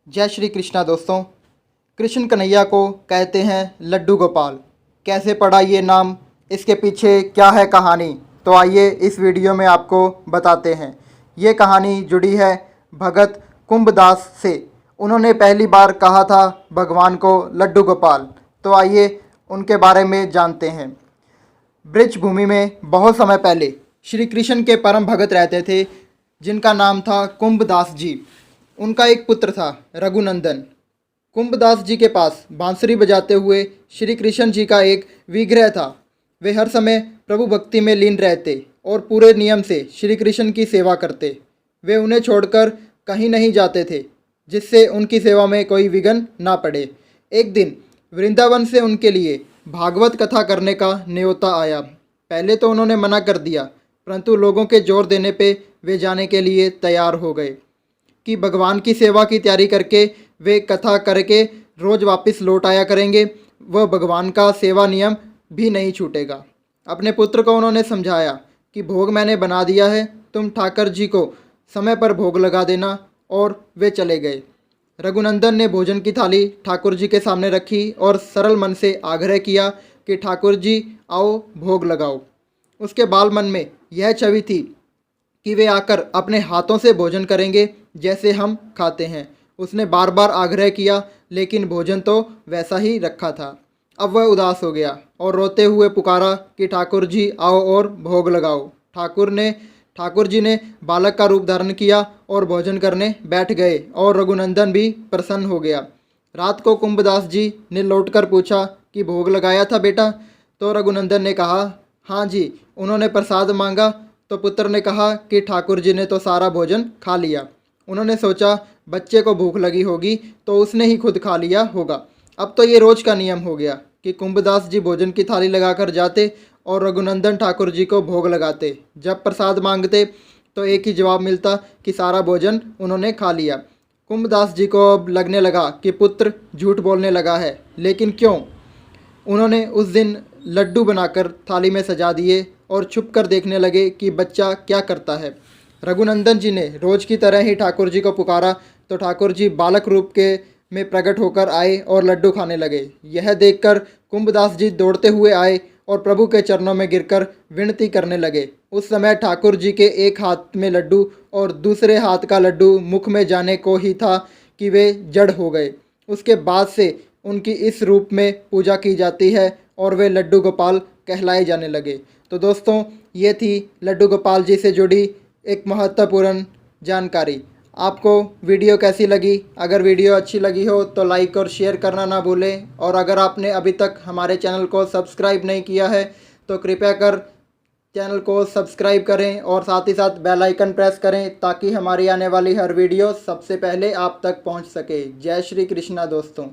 जय श्री कृष्णा दोस्तों। कृष्ण कन्हैया को कहते हैं लड्डू गोपाल। कैसे पड़ा ये नाम, इसके पीछे क्या है कहानी, तो आइए इस वीडियो में आपको बताते हैं। ये कहानी जुड़ी है भगत कुंभदास से। उन्होंने पहली बार कहा था भगवान को लड्डू गोपाल। तो आइए उनके बारे में जानते हैं। ब्रज भूमि में बहुत समय पहले श्री कृष्ण के परम भगत रहते थे, जिनका नाम था कुंभदास जी। उनका एक पुत्र था रघुनंदन। कुंभदास जी के पास बांसुरी बजाते हुए श्री कृष्ण जी का एक विग्रह था। वे हर समय प्रभु भक्ति में लीन रहते और पूरे नियम से श्री कृष्ण की सेवा करते। वे उन्हें छोड़कर कहीं नहीं जाते थे, जिससे उनकी सेवा में कोई विघ्न ना पड़े। एक दिन वृंदावन से उनके लिए भागवत कथा करने का न्योता आया। पहले तो उन्होंने मना कर दिया, परंतु लोगों के जोर देने पे वे जाने के लिए तैयार हो गए कि भगवान की सेवा की तैयारी करके वे कथा करके रोज़ वापस लौट आया करेंगे। वह भगवान का सेवा नियम भी नहीं छूटेगा। अपने पुत्र को उन्होंने समझाया कि भोग मैंने बना दिया है, तुम ठाकर जी को समय पर भोग लगा देना, और वे चले गए। रघुनंदन ने भोजन की थाली ठाकुर जी के सामने रखी और सरल मन से आग्रह किया कि ठाकुर जी आओ भोग लगाओ। उसके बाल मन में यह छवि थी कि वे आकर अपने हाथों से भोजन करेंगे जैसे हम खाते हैं। उसने बार बार आग्रह किया, लेकिन भोजन तो वैसा ही रखा था। अब वह उदास हो गया और रोते हुए पुकारा कि ठाकुर जी आओ और भोग लगाओ। ठाकुर जी ने बालक का रूप धारण किया और भोजन करने बैठ गए, और रघुनंदन भी प्रसन्न हो गया। रात को कुंभदास जी ने लौटकर पूछा कि भोग लगाया था बेटा? तो रघुनंदन ने कहा, हाँ जी। उन्होंने प्रसाद मांगा तो पुत्र ने कहा कि ठाकुर जी ने तो सारा भोजन खा लिया। उन्होंने सोचा बच्चे को भूख लगी होगी तो उसने ही खुद खा लिया होगा। अब तो ये रोज का नियम हो गया कि कुंभदास जी भोजन की थाली लगाकर जाते और रघुनंदन ठाकुर जी को भोग लगाते। जब प्रसाद मांगते तो एक ही जवाब मिलता कि सारा भोजन उन्होंने खा लिया। कुंभदास जी को अब लगने लगा कि पुत्र झूठ बोलने लगा है, लेकिन क्यों? उन्होंने उस दिन लड्डू बनाकर थाली में सजा दिए और छुप कर देखने लगे कि बच्चा क्या करता है। रघुनंदन जी ने रोज की तरह ही ठाकुर जी को पुकारा तो ठाकुर जी बालक रूप के में प्रकट होकर आए और लड्डू खाने लगे। यह देखकर कुंभदास जी दौड़ते हुए आए और प्रभु के चरणों में गिरकर विनती करने लगे। उस समय ठाकुर जी के एक हाथ में लड्डू और दूसरे हाथ का लड्डू मुख में जाने को ही था कि वे जड़ हो गए। उसके बाद से उनकी इस रूप में पूजा की जाती है और वे लड्डू गोपाल कहलाए जाने लगे। तो दोस्तों, ये थी लड्डू गोपाल जी से जुड़ी एक महत्वपूर्ण जानकारी। आपको वीडियो कैसी लगी? अगर वीडियो अच्छी लगी हो तो लाइक और शेयर करना ना भूलें, और अगर आपने अभी तक हमारे चैनल को सब्सक्राइब नहीं किया है तो कृपया कर चैनल को सब्सक्राइब करें और साथ ही साथ बेल आइकन प्रेस करें, ताकि हमारी आने वाली हर वीडियो सबसे पहले आप तक पहुंच सके। जय श्री कृष्णा दोस्तों।